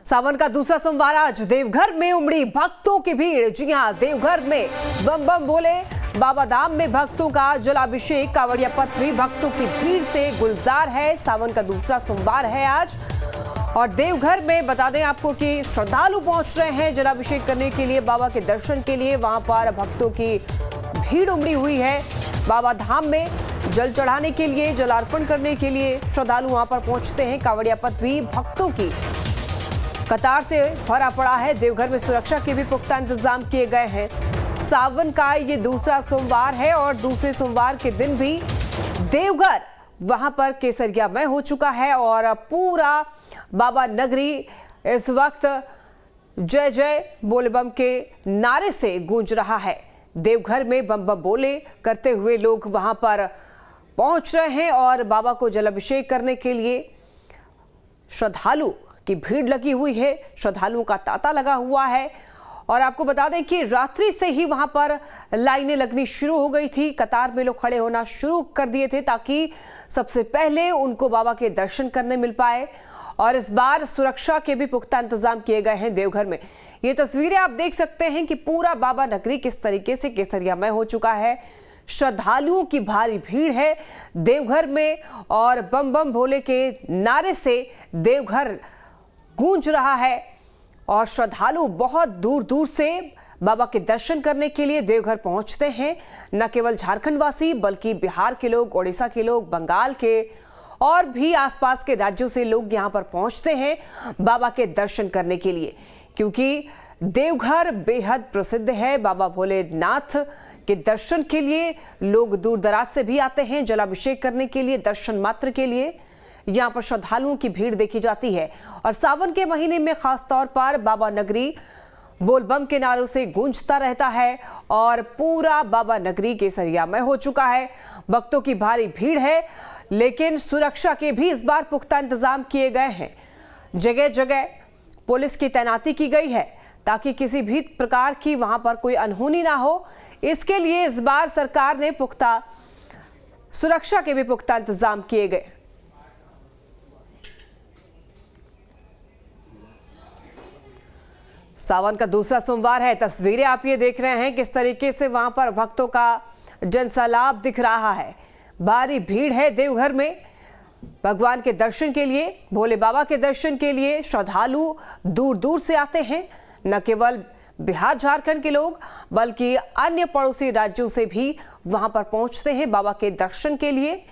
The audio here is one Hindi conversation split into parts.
सावन का दूसरा सोमवार आज देवघर में उमड़ी भक्तों की भीड़। जी हां, देवघर में बम बम बोले बाबा धाम में भक्तों का जलाभिषेक। कांवड़िया पथ भी भक्तों की भीड़ से गुलजार है। सावन का दूसरा सोमवार है आज और देवघर में बता दें आपको कि श्रद्धालु पहुंच रहे हैं जलाभिषेक करने के लिए, बाबा के दर्शन के लिए। वहां पर भक्तों की भीड़ उमड़ी हुई है। बाबा धाम में जल चढ़ाने के लिए, जलार्पण करने के लिए श्रद्धालु वहां पर पहुंचते हैं। कांवड़िया पथ भी भक्तों की कतार से भरा पड़ा है। देवघर में सुरक्षा के भी पुख्ता इंतजाम किए गए हैं। सावन का ये दूसरा सोमवार है और दूसरे सोमवार के दिन भी देवघर वहां पर केसरियामय हो चुका है और पूरा बाबा नगरी इस वक्त जय जय बोले बम के नारे से गूंज रहा है। देवघर में बम बम बोले करते हुए लोग वहां पर पहुंच रहे हैं और बाबा को जलाभिषेक करने के लिए श्रद्धालु की भीड़ लगी हुई है। श्रद्धालुओं का तांता लगा हुआ है और आपको बता दें कि रात्रि से ही वहां पर लाइनें लगनी शुरू हो गई थी। कतार में लोग खड़े होना शुरू कर दिए थे ताकि सबसे पहले उनको बाबा के दर्शन करने मिल पाए। और इस बार सुरक्षा के भी पुख्ता इंतजाम किए गए हैं देवघर में। ये तस्वीरें आप देख सकते हैं कि पूरा बाबा नगरी किस तरीके से केसरियामय हो चुका है। श्रद्धालुओं की भारी भीड़ है देवघर में और बम बम भोले के नारे से देवघर गूंज रहा है और श्रद्धालु बहुत दूर दूर से बाबा के दर्शन करने के लिए देवघर पहुंचते हैं। न केवल झारखंड वासी बल्कि बिहार के लोग, ओडिशा के लोग, बंगाल के और भी आसपास के राज्यों से लोग यहां पर पहुंचते हैं बाबा के दर्शन करने के लिए, क्योंकि देवघर बेहद प्रसिद्ध है। बाबा भोलेनाथ के दर्शन के लिए लोग दूर दराज से भी आते हैं जलाभिषेक करने के लिए, दर्शन मात्र के लिए यहाँ पर श्रद्धालुओं की भीड़ देखी जाती है। और सावन के महीने में खास तौर पर बाबा नगरी बोलबम के नारों से गूंजता रहता है और पूरा बाबा नगरी केसरियामय हो चुका है। भक्तों की भारी भीड़ है लेकिन सुरक्षा के भी इस बार पुख्ता इंतजाम किए गए हैं। जगह जगह पुलिस की तैनाती की गई है ताकि किसी भी प्रकार की वहां पर कोई अनहोनी ना हो। इसके लिए इस बार सरकार ने पुख्ता सुरक्षा के भी पुख्ता इंतजाम किए गए। सावन का दूसरा सोमवार है। तस्वीरें आप ये देख रहे हैं किस तरीके से वहां पर भक्तों का जनसैलाब दिख रहा है। भारी भीड़ है देवघर में भगवान के दर्शन के लिए, भोले बाबा के दर्शन के लिए श्रद्धालु दूर दूर से आते हैं। न केवल बिहार झारखंड के लोग बल्कि अन्य पड़ोसी राज्यों से भी वहां पर पहुंचते हैं बाबा के दर्शन के लिए।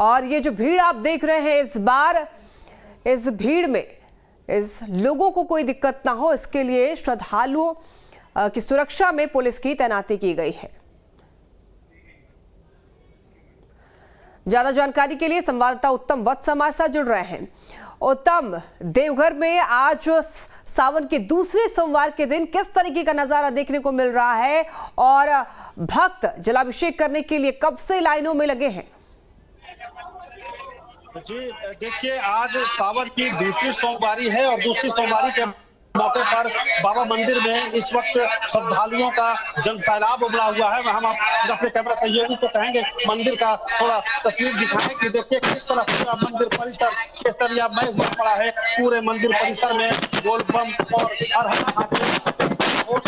और ये जो भीड़ आप देख रहे हैं इस बार, इस भीड़ में इस लोगों को कोई दिक्कत ना हो इसके लिए श्रद्धालुओं की सुरक्षा में पुलिस की तैनाती की गई है। ज्यादा जानकारी के लिए संवाददाता उत्तम वत्स हमारे साथ जुड़ रहे हैं। उत्तम, देवघर में आज सावन के दूसरे सोमवार के दिन किस तरीके का नजारा देखने को मिल रहा है और भक्त जलाभिषेक करने के लिए कब से लाइनों में लगे हैं? जी देखिए, आज सावन की दूसरी सोमवारी है और दूसरी सोमवारी के मौके पर बाबा मंदिर में इस वक्त श्रद्धालुओं का जनसैलाब उमड़ा हुआ है। हम आप अपने कैमरा सहयोगी को कहेंगे मंदिर का थोड़ा तस्वीर दिखाएं कि देखिए किस तरह पूरा मंदिर परिसर केसरियामय हुआ पड़ा है। पूरे मंदिर परिसर में बोल बम और हर हर महादेव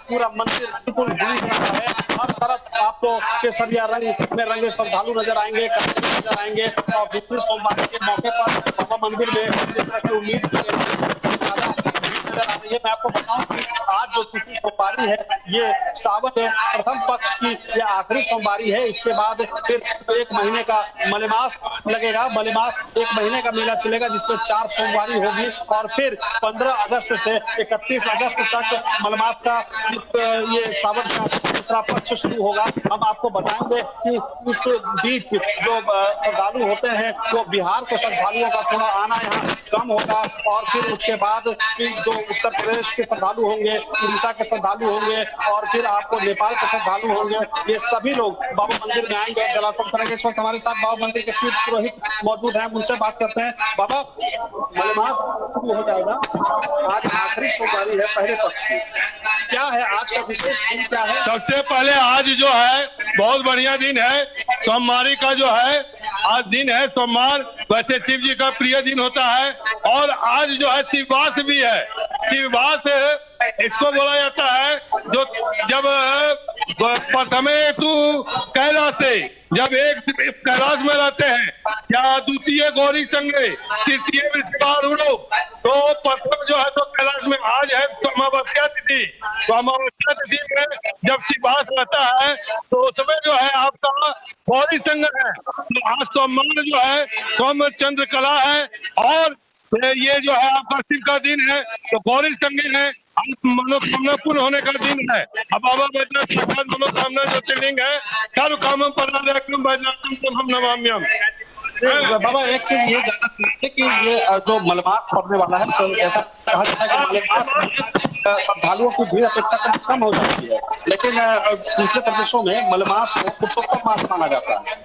पूरा मंदिर बिल्कुल गूंज रहा है। हर तरफ आपको केसरिया रंग में रंगे श्रद्धालु नजर आएंगे, नजर आएंगे और दूसरी सोमवार के मौके पर बाबा मंदिर में जिस तरह की उम्मीद मैं आपको बताऊं कि आज जो दूसरी सोमवारी है ये सावन के प्रथम पक्ष की ये आखिरी सोमवारी है। इसके बाद फिर एक महीने का मलेमास लगेगा। मलेमास एक महीने का मेला चलेगा जिसमें 4 सोमवारी होगी और फिर 15 अगस्त से 31 अगस्त तक मलेमास का ये सावन का दूसरा पक्ष शुरू होगा। हम आपको बताएंगे कि इस बीच जो श्रद्धालु होते हैं वो बिहार के श्रद्धालुओं का थोड़ा आना यहाँ कम होगा और फिर उसके बाद जो उत्तर प्रदेश के श्रद्धालु होंगे, उड़ीसा के श्रद्धालु होंगे और फिर आपको नेपाल के श्रद्धालु होंगे। ये सभी लोग बाबा मंदिर में आएंगे और जलार्पण करेंगे। इस वक्त हमारे साथ बाबा मंदिर के तीर्थ पुरोहित मौजूद हैं, उनसे बात करते हैं। बाबा, मलेमास शुरू हो जाएगा, आज आखिरी सोमवारी है पहले पक्ष की, क्या है आज का विशेष दिन क्या है? सबसे पहले आज जो है बहुत बढ़िया दिन है। सोमवारी का जो है आज दिन है सोमवार, वैसे शिव जी का प्रिय दिन होता है और आज जो है शिववास भी है। शिववास इसको बोला जाता है जो जब प्रथमे तू कैलाश से, जब एक कैलाश में रहते हैं या द्वितीय गौरी संगे तृतीय वृषभार उड़ो, तो प्रथम जो है तो कैलाश में। आज है अमावस्या तिथि, तो अमावस्या तिथि में जब शिववास रहता है तो उसमें जो है आपका गौरी संग है। तो आज सोमवार जो है सोम चंद्र कला है और ये जो है आपका शिव का दिन है, तो गौरी संगे है, मनोकामना पूर्ण होने का दिन है। अब बाबा बैद्यनाथ साक्षात मनोकामना ज्योतिर्लिंग है। सर्व कामं परमार्थम वैद्यनाथम तमहं नमाम्यहम्। बाबा एक चीज ये जानना चाहिए कि ये जो मलमास पड़ने वाला है, तो ऐसा कहा जाता है कि मलमास में श्रद्धालुओं की भीड़ अपेक्षाकृत कम हो जाती है, लेकिन दूसरे प्रदेशों में मलमास को पुरुषोत्तम मास माना जाता है।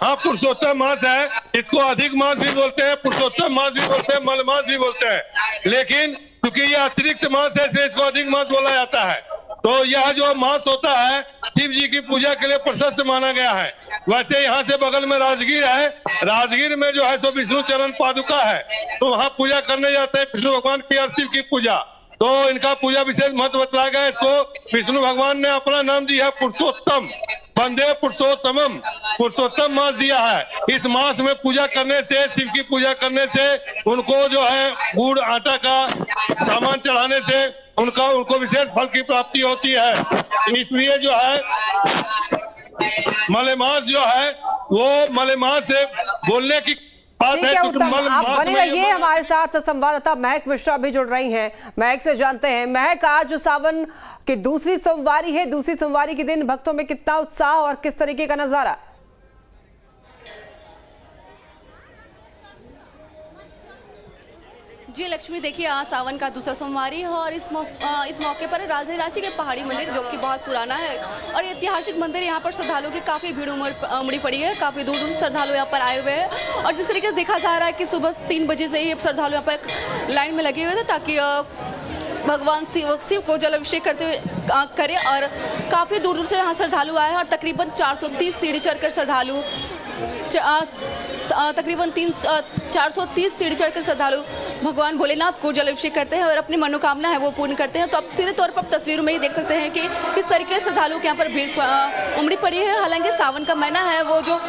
हाँ, पुरुषोत्तम मास है, इसको अधिक मास भी बोलते हैं, पुरुषोत्तम मास भी बोलते हैं, मलमास भी बोलते हैं, लेकिन क्योंकि ये अतिरिक्त मास है इसलिए इसको अधिक मास बोला जाता है। तो यह जो मास होता है शिव जी की पूजा के लिए प्रशस्त माना गया है। वैसे यहाँ से बगल में राजगीर है, राजगीर में जो है तो विष्णु चरण पादुका है, तो वहाँ पूजा करने जाते हैं विष्णु भगवान की और शिव की पूजा। तो इनका पूजा विशेष महत्व बतलाया गया है। इसको विष्णु भगवान ने अपना नाम दिया है पुरुषोत्तम, वंदे पुरुषोत्तमम, पुरुषोत्तम मास दिया है। इस मास में पूजा करने से, शिव की पूजा करने से, उनको जो है गुड़ आटा का सामान चढ़ाने से उनको विशेष फल की प्राप्ति होती है। इसलिए जो है मलेमास जो है वो मलेमास से बोलने की ठीक है उत्तम, आप बने रहिए हमारे साथ। संवाददाता महक मिश्रा भी जुड़ रही हैं। महक से जानते हैं, महक आज सावन की दूसरी सोमवारी है, दूसरी सोमवारी के दिन भक्तों में कितना उत्साह और किस तरीके का नजारा? जी लक्ष्मी, देखिए आज सावन का दूसरा सोमवारी है और इस मौके पर राजधानी रांची के पहाड़ी मंदिर जो कि बहुत पुराना है और ऐतिहासिक मंदिर, यहाँ पर श्रद्धालुओं की काफ़ी भीड़ उमड़ी पड़ी है। काफ़ी दूर दूर से श्रद्धालु यहाँ पर आए हुए हैं और जिस तरीके से देखा जा रहा है कि सुबह 3 बजे से ही श्रद्धालु यहाँ पर लाइन में लगे हुए थे ताकि भगवान शिव को जल अभिषेक करते हुए करें। और काफ़ी दूर दूर से यहाँ श्रद्धालु आए हैं और तकरीबन 430 सीढ़ी चढ़कर श्रद्धालु तकरीबन 430 सीढ़ी चढ़कर श्रद्धालु भगवान भोलेनाथ को जल अभिषेक करते हैं और अपनी मनोकामना है वो पूर्ण करते हैं। तो अब सीधे तौर पर तस्वीरों में ही देख सकते हैं कि किस तरीके से श्रद्धालुओं के यहाँ पर भीड़ उमड़ी पड़ी है। हालांकि सावन का महीना है, वो जो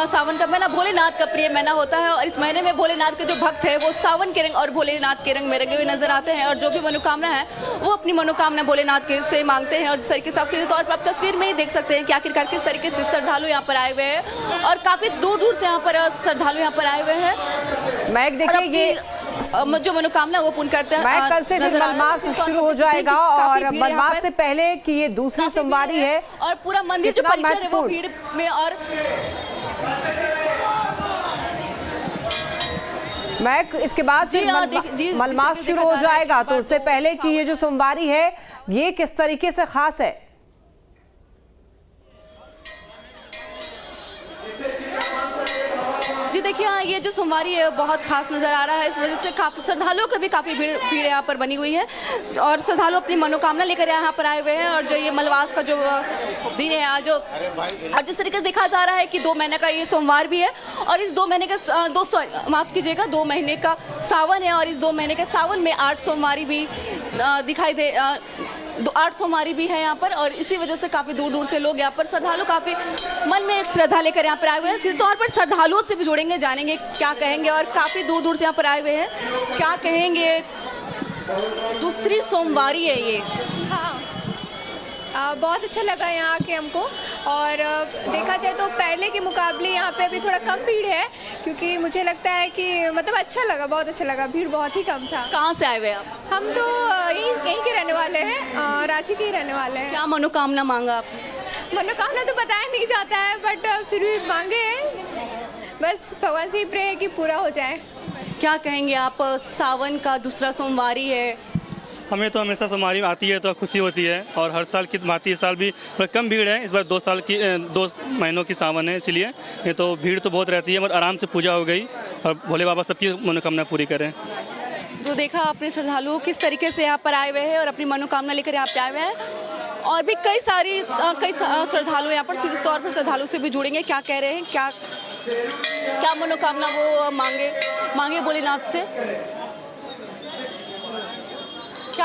सावन का महीना भोलेनाथ का प्रिय महीना होता है और इस महीने में भोलेनाथ के जो भक्त है वो सावन के रंग और भोलेनाथ के रंग में रंगे हुए नजर आते हैं और जो भी मनोकामना है वो अपनी मनोकामना भोलेनाथ के से मांगते हैं। और जिस तरीके से आप सीधे तौर पर आप तस्वीर में ही देख सकते हैं कि आखिरकार किस तरीके से श्रद्धालु यहाँ पर आए हुए हैं और काफी दूर दूर से यहाँ पर श्रद्धालु यहाँ पर आए हुए हैं। महक देखिए, ये जो मनोकामना वो पूर्ण करते हैं। मैं कल से फिर मलमास शुरू हो जाएगा और मलमास से पहले कि ये दूसरी सोमवारी है और पूरा मंदिर जो परिसर है वो भीड़ में और महक इसके बाद फिर मलमास शुरू हो जाएगा, तो उससे पहले कि ये जो सोमवारी है ये किस तरीके से खास है? जी देखिए, ये जो सोमवारी है बहुत खास नज़र आ रहा है। इस वजह से काफ़ी श्रद्धालुओं की भी काफ़ी भीड़ यहाँ पर बनी हुई है और श्रद्धालु अपनी मनोकामना लेकर यहाँ पर आए हुए हैं। और जो ये मलमास का जो दिन है आज, और जिस तरीके से देखा जा रहा है कि 2 महीने का ये सोमवार भी है और इस 2 महीने का माफ़ कीजिएगा 2 महीने का सावन है और इस 2 महीने के सावन में 8 सोमवारी भी दिखाई दे 8 सोमवारी भी है यहाँ पर। और इसी वजह से काफ़ी दूर दूर से लोग यहाँ पर श्रद्धालु काफ़ी मन में श्रद्धा लेकर यहाँ पर आए हुए हैं। सीधे तौर पर श्रद्धालुओं से भी जुड़ेंगे, जानेंगे क्या कहेंगे और काफ़ी दूर दूर से यहाँ पर आए हुए हैं, क्या कहेंगे। दूसरी सोमवारी है ये। हाँ, बहुत अच्छा लगा यहाँ आके हमको और देखा जाए तो पहले के मुकाबले यहाँ पे अभी थोड़ा कम भीड़ है, क्योंकि मुझे लगता है कि मतलब अच्छा लगा, बहुत अच्छा लगा, भीड़ बहुत ही कम था। कहाँ से आए हुए आप? हम तो यहीं के रहने वाले हैं, रांची के ही रहने वाले हैं। क्या मनोकामना मांगा आप? मनोकामना तो बताया नहीं जाता है बट फिर भी मांगे हैं, बस भगवान से ही प्रे है कि पूरा हो जाए। क्या कहेंगे आप? सावन का दूसरा सोमवारी है, हमें तो हमेशा सोमवारी आती है तो खुशी होती है और हर साल की भांति इस साल भी कम भीड़ है। इस बार 2 महीनों की सावन है, इसलिए नहीं तो भीड़ तो बहुत रहती है, मगर आराम से पूजा हो गई और भोले बाबा सबकी मनोकामना पूरी करें। तो देखा आपने श्रद्धालु किस तरीके से यहाँ पर आए हुए हैं और अपनी मनोकामना लेकर यहाँ पे आए हुए हैं और भी कई श्रद्धालु यहाँ पर सीधे तौर पर श्रद्धालु से भी जुड़ेंगे, क्या कह रहे हैं, क्या मनोकामना वो मांगे भोलेनाथ से।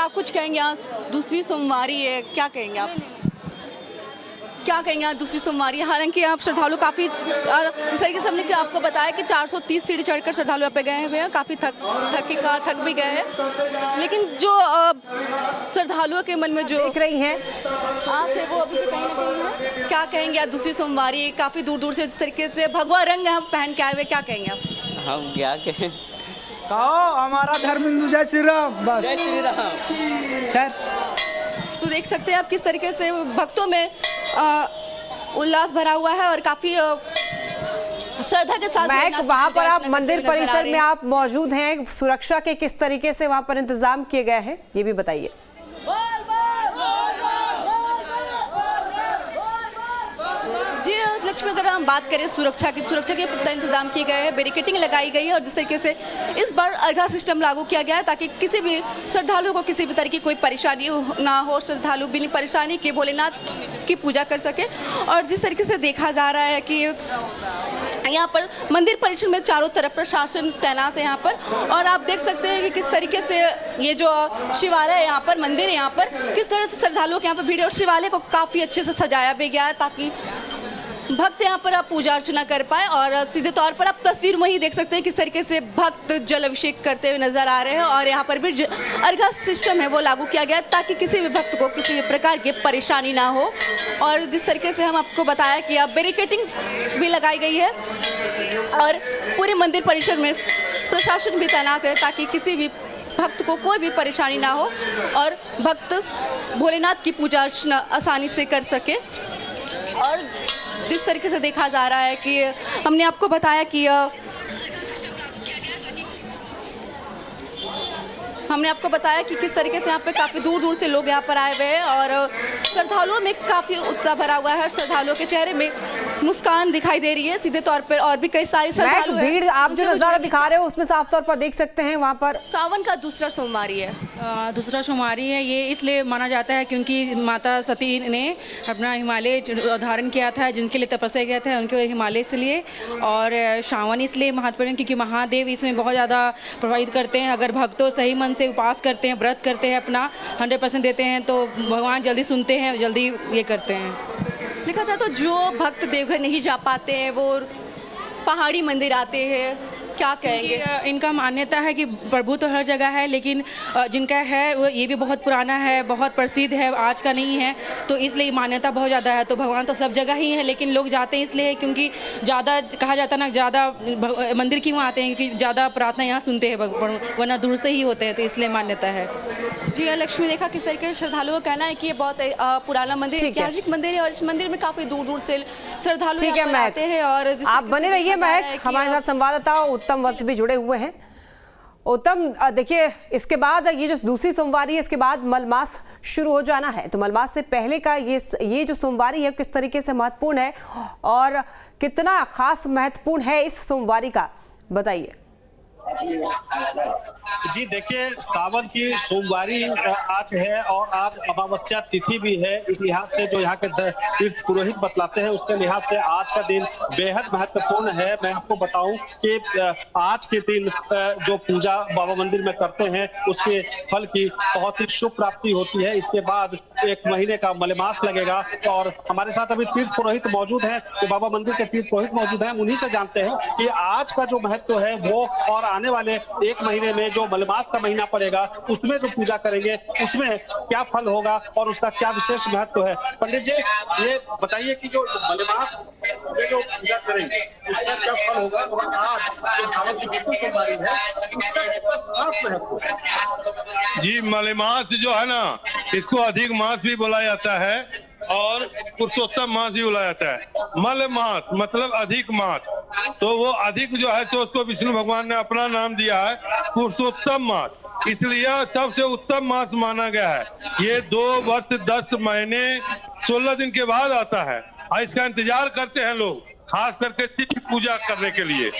क्या कुछ कहेंगे? आज दूसरी सोमवारी है, क्या कहेंगे आप? क्या कहेंगे आज दूसरी सोमवारी है? हालांकि आप श्रद्धालु काफ़ी जिस तरीके से हमने आपको बताया कि 430 सीढ़ी चढ़कर श्रद्धालु यहाँ पे गए हुए हैं, काफ़ी थक भी गए हैं, लेकिन जो श्रद्धालुओं के मन में जो देख रही हैं आस है वो अभी भी कहीं ना कहीं है। क्या कहेंगे आज दूसरी सोमवारी, काफ़ी दूर दूर से जिस तरीके से भगवा रंग हम पहन के आए हुए, क्या कहेंगे आप? हम क्या कहें? कहो हमारा धर्म हिंदू, जय श्री राम। बस जय श्री राम। सर तो देख सकते हैं आप किस तरीके से भक्तों में उल्लास भरा हुआ है और काफ़ी श्रद्धा के साथ महक, वहां पर आप मंदिर परिसर में आप मौजूद हैं, सुरक्षा के किस तरीके से वहां पर इंतजाम किए गए हैं ये भी बताइए। जी लक्ष्मी, अगर हम बात करें सुरक्षा के पुख्ता इंतजाम किए गए हैं, बैरिकेडिंग लगाई गई है और जिस तरीके से इस बार अर्घा सिस्टम लागू किया गया है ताकि किसी भी श्रद्धालु को किसी भी तरह की कोई परेशानी ना हो, श्रद्धालु बिना परेशानी के भोलेनाथ की पूजा कर सके। और जिस तरीके से देखा जा रहा है कि यहाँ पर मंदिर परिसर में चारों तरफ प्रशासन तैनात है यहाँ पर, और आप देख सकते हैं कि किस तरीके से ये जो शिवालय है यहाँ पर, मंदिर है यहाँ पर, किस तरह से श्रद्धालुओं के यहाँ पर भीड़ है और शिवालय को काफ़ी अच्छे से सजाया भी गया है ताकि भक्त यहाँ पर आप पूजा अर्चना कर पाए। और सीधे तौर पर आप तस्वीर में ही देख सकते हैं किस तरीके से भक्त जल अभिषेक करते हुए नजर आ रहे हैं और यहाँ पर भी अर्घा सिस्टम है वो लागू किया गया है ताकि किसी भी भक्त को किसी भी प्रकार की परेशानी ना हो। और जिस तरीके से हम आपको बताया कि अब बैरिकेडिंग भी लगाई गई है और पूरे मंदिर परिसर में प्रशासन भी तैनात है ताकि किसी भी भक्त को कोई भी परेशानी ना हो और भक्त भोलेनाथ की पूजा अर्चना आसानी से कर सके। और जिस तरीके से देखा जा रहा है कि हमने आपको बताया कि किस तरीके से यहाँ पे काफ़ी दूर दूर से लोग यहाँ पर आए हुए हैं और श्रद्धालुओं में काफ़ी उत्साह भरा हुआ है। श्रद्धालुओं के चेहरे में मुस्कान दिखाई दे रही है सीधे तौर पर, और भी कई सारे श्रद्धालु हैं। भीड़ आप जो नजारा दिखा रहे हो उसमें साफ तौर पर देख सकते हैं वहाँ पर सावन का दूसरा सोमवारी है। दूसरा सोमवारी है, ये इसलिए माना जाता है क्योंकि माता सती ने अपना हिमालय धारण किया था, जिनके लिए तपस्या किया था उनके हिमालय से लिए। और सावन इसलिए महत्वपूर्ण क्योंकि महादेव इसमें बहुत ज़्यादा प्रभावित करते हैं। अगर भक्तों सही मन से उपास करते हैं, व्रत करते हैं, अपना 100% देते हैं तो भगवान जल्दी सुनते हैं, जल्दी ये करते हैं। देखा जाए तो जो भक्त देवघर नहीं जा पाते हैं वो पहाड़ी मंदिर आते हैं, क्या कहेंगे? इनका मान्यता है कि प्रभु तो हर जगह है, लेकिन जिनका है वो ये भी बहुत पुराना है, बहुत प्रसिद्ध है, आज का नहीं है, तो इसलिए मान्यता बहुत ज़्यादा है। तो भगवान तो सब जगह ही है, लेकिन लोग जाते हैं इसलिए क्योंकि ज़्यादा कहा जाता है ना, ज़्यादा मंदिर क्यों आते हैं क्योंकि ज़्यादा प्रार्थना यहाँ सुनते हैं, वरना दूर से ही होते हैं, तो इसलिए मान्यता है। जी लक्ष्मी, देखा किस तरीके से श्रद्धालुओं का कहना है कि ये बहुत पुराना मंदिर, ऐतिहासिक मंदिर है और इस मंदिर में काफ़ी दूर दूर से श्रद्धालु आते हैं। और आप बने रहिए महक, हमारे साथ संवाददाता उत्तम वत्स भी जुड़े हुए हैं। उत्तम, देखिए इसके बाद ये जो दूसरी सोमवारी है इसके बाद मलमास शुरू हो जाना है, तो मलमास से पहले का ये जो सोमवारी है किस तरीके से महत्वपूर्ण है और कितना खास महत्वपूर्ण है इस सोमवारी का, बताइए। जी देखिए, सावन की सोमवारी आज है और आज अमावस्या तिथि भी है। इस लिहाज से जो यहाँ के तीर्थ पुरोहित बतलाते हैं उसके लिहाज से आज का दिन बेहद महत्वपूर्ण है। मैं आपको बताऊं कि आज के दिन जो पूजा बाबा मंदिर में करते हैं उसके फल की बहुत ही शुभ प्राप्ति होती है। इसके बाद 1 महीने का मलेमास लगेगा और हमारे साथ अभी तीर्थ पुरोहित मौजूद हैं, जो बाबा मंदिर के तीर्थ पुरोहित मौजूद हैं, उन्हीं से जानते हैं कि आज का जो महत्व है वो और आने वाले 1 महीने में जो मलमास का महीना पड़ेगा उसमें जो पूजा करेंगे उसमें क्या फल होगा और उसका क्या विशेष महत्व है। पंडित जी ये बताइए कि जो मलमास में जो पूजा करेंगे उसमें क्या फल होगा और आज जो सावन की दूसरी सोमवारी है उसका कितना खास महत्व है? जी मलेमास जो है ना, इसको अधिक मास भी बोला जाता है और पुरुषोत्तम मास भी बोला जाता है। मल मास मतलब अधिक मास, तो वो अधिक जो है तो उसको विष्णु भगवान ने अपना नाम दिया है पुरुषोत्तम मास, इसलिए सबसे उत्तम मास माना गया है। ये 2 वर्ष 10 महीने 16 दिन के बाद आता है और इसका इंतजार करते हैं लोग, खास करके शिव पूजा करने के लिए।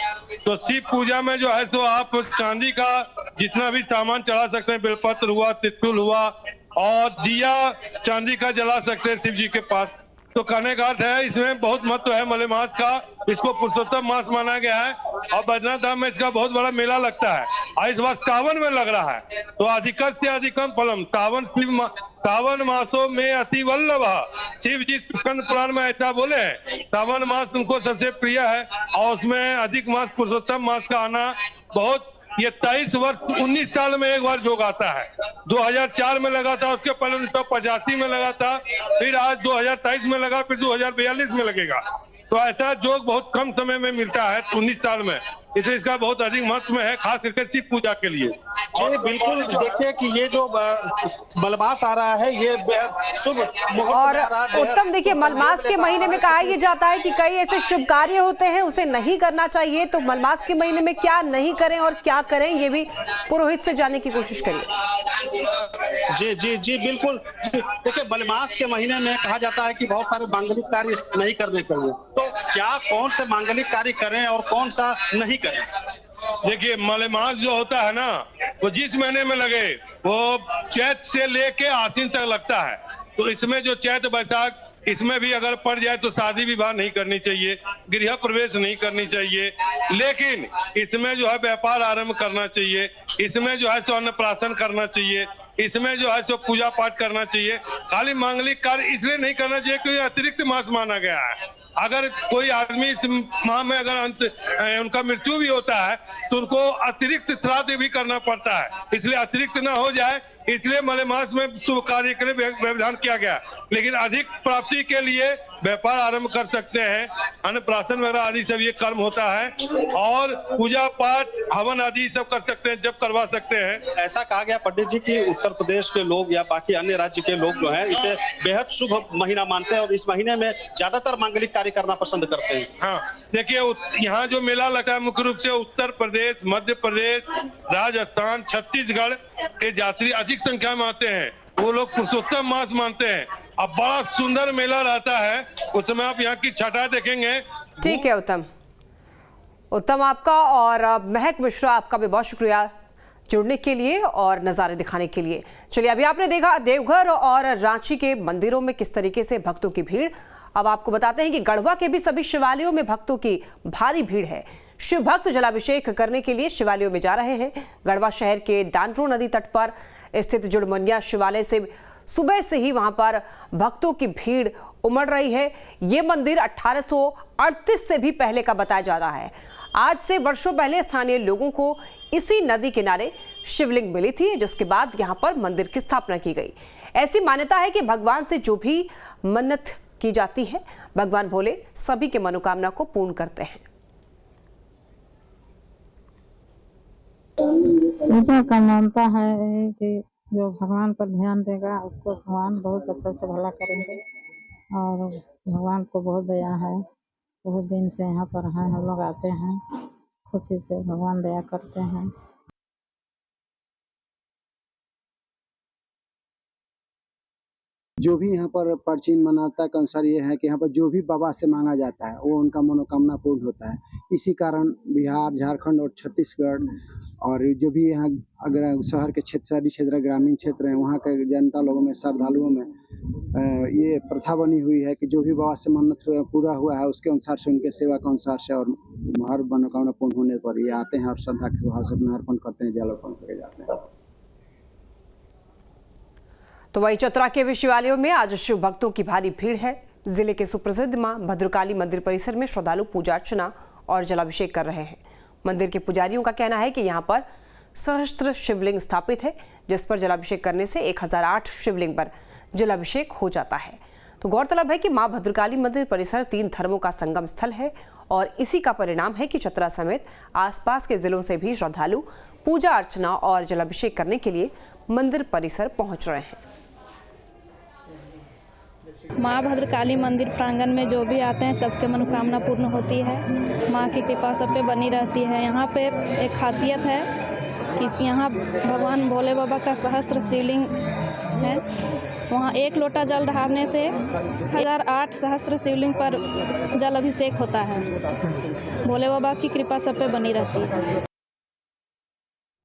तो शिव पूजा में जो है तो आप चांदी का जितना भी सामान चढ़ा सकते हैं, बेलपत्र हुआ, त्रिशूल हुआ और दिया चांदी का जला सकते हैं शिव जी के पास। तो कहने का अर्थ है इसमें बहुत महत्व है मलेमास का। इसको पुरुषोत्तम मास माना गया है और बैद्यनाथ धाम में इसका बहुत बड़ा मेला लगता है और इस बार सावन में लग रहा है। तो अधिकस्य अधिकम फलम सावन मासों में अति वल्लभ। शिव जी स्कंद पुराण में ऐसा बोले हैं, सावन मास उनको सबसे प्रिय है और उसमें अधिक मास पुरुषोत्तम मास का आना बहुत, ये 23 वर्ष 19 साल में एक बार जोग आता है। 2004 में लगा था, उसके पहले 1985 में लगा था, फिर आज 2023 में लगा, फिर 2042 में लगेगा। तो ऐसा जोग बहुत कम समय में मिलता है 19 साल में, इसलिए इसका बहुत अधिक महत्व है, खास करके शिव पूजा के लिए। जी बिल्कुल, देखिए कि ये जो मलमास आ रहा है ये बेहद शुभ मुहूर्त और आ रहा है। उत्तम, देखिए मलमास के महीने में कहा यह जाता है कि कई ऐसे शुभ कार्य होते हैं उसे नहीं करना चाहिए, तो मलमास के महीने में क्या नहीं करें और क्या करें ये भी पुरोहित से जानने की कोशिश करिए। जी जी जी बिल्कुल। देखिए मलमास के महीने में कहा जाता है कि बहुत सारे मांगलिक कार्य नहीं करने चाहिए, तो क्या कौन से मांगलिक कार्य करें और कौन सा नहीं करें? देखिए मलेमास जो होता है ना, वो जिस महीने में लगे वो चैत से लेके आश्विन तक लगता है। तो इसमें जो चैत बैसाख, इसमें भी अगर पड़ जाए तो शादी विवाह नहीं करनी चाहिए, गृह प्रवेश नहीं करनी चाहिए, लेकिन इसमें जो है व्यापार आरंभ करना चाहिए, इसमें जो है सो अन्नप्राशन करना चाहिए, इसमें जो है सो पूजा पाठ करना चाहिए। खाली मांगलिक कार्य इसलिए नहीं करना चाहिए क्योंकि अतिरिक्त मास माना गया है। अगर कोई आदमी इस माह में अगर उनका मृत्यु भी होता है तो उनको अतिरिक्त श्राद्ध भी करना पड़ता है, इसलिए अतिरिक्त ना हो जाए, इसलिए मलेमास में शुभ कार्य के लिए व्यवधान किया गया। लेकिन अधिक प्राप्ति के लिए व्यापार आरंभ कर सकते हैं, अन्नप्राशन वगैरह आदि सब ये कर्म होता है, और पूजा पाठ हवन आदि सब कर सकते हैं जब करवा सकते हैं। ऐसा कहा गया पंडित जी कि उत्तर प्रदेश के लोग या बाकी अन्य राज्य के लोग जो हैं इसे बेहद शुभ महीना मानते हैं और इस महीने में ज्यादातर मांगलिक कार्य करना पसंद करते हैं। हाँ देखिए, यहाँ जो मेला लगता है मुख्य रूप से उत्तर प्रदेश, मध्य प्रदेश, राजस्थान, छत्तीसगढ़ के यात्री अधिक संख्या में आते हैं। वो लोग पुरुषोत्तम मास मानते हैं। अब बड़ा सुंदर मेला रहता है, उस समय आप यहाँ की छटा देखेंगे। ठीक है उत्तम आपका और महक मिश्रा आपका भी बहुत शुक्रिया जुड़ने के लिए और नज़ारे दिखाने के लिए। चलिए, अभी आपने देखा देवघर और रांची के मंदिरों में किस तरीके से भक्तों की भीड़। अब आपको बताते हैं कि गढ़वा के भी सभी शिवालयों में भक्तों की भारी भीड़ है। शिव भक्त जलाभिषेक करने के लिए शिवालयों में जा रहे हैं। गढ़वा शहर के दानरू नदी तट पर स्थित जुड़मनिया शिवालय से सुबह से ही वहां पर भक्तों की भीड़ उमड़ रही है। ये मंदिर 1838 से भी पहले का बताया जा रहा है। आज से वर्षों पहले स्थानीय लोगों को इसी नदी किनारे शिवलिंग मिली थी, जिसके बाद यहां पर मंदिर की स्थापना की गई। ऐसी मान्यता है कि भगवान से जो भी मन्नत की जाती है, भगवान भोले सभी के मनोकामना को पूर्ण करते हैं। ऐसा का मानता है कि जो भगवान पर ध्यान देगा उसको भगवान बहुत अच्छे से भला करेंगे, और भगवान को बहुत दया है। बहुत दिन से यहाँ पर हैं, हम लोग आते हैं, खुशी से भगवान दया करते हैं। जो भी यहाँ पर प्राचीन मान्यता के अनुसार ये है कि यहाँ पर जो भी बाबा से मांगा जाता है वो उनका मनोकामना पूर्ण होता है। इसी कारण बिहार, झारखंड और छत्तीसगढ़ और जो भी यहाँ अगर शहर के शहरी क्षेत्र, ग्रामीण क्षेत्र हैं, वहाँ के जनता लोगों में, श्रद्धालुओं में ये प्रथा बनी हुई है कि जो भी बाबा से मन्नत पूरा हुआ है उसके अनुसार से, उनके सेवा के अनुसार से और हर मनोकामना पूर्ण होने पर ये आते हैं और श्रद्धा के भाव से अर्पण करते हैं, जल अर्पण करके जाते हैं। तो वही चतरा के भी शिवालयों में आज शिव भक्तों की भारी भीड़ है। जिले के सुप्रसिद्ध मां भद्रकाली मंदिर परिसर में श्रद्धालु पूजा अर्चना और जलाभिषेक कर रहे हैं। मंदिर के पुजारियों का कहना है कि यहां पर सहस्त्र शिवलिंग स्थापित है, जिस पर जलाभिषेक करने से 1008 शिवलिंग पर जलाभिषेक हो जाता है। तो गौरतलब है कि मां भद्रकाली मंदिर परिसर 3 धर्मों का संगम स्थल है और इसी का परिणाम है कि चतरा समेत आसपास के जिलों से भी श्रद्धालु पूजा अर्चना और जलाभिषेक करने के लिए मंदिर परिसर पहुंच रहे हैं। माँ भद्रकाली मंदिर प्रांगण में जो भी आते हैं सबके मनोकामना पूर्ण होती है। माँ की कृपा सब पे बनी रहती है। यहाँ पे एक खासियत है कि यहाँ भगवान भोले बाबा का सहस्त्र शिवलिंग है। वहाँ 1 लोटा जल ढारने से 1008 सहस्त्र शिवलिंग पर जल अभिषेक होता है। भोले बाबा की कृपा सब पे बनी रहती है।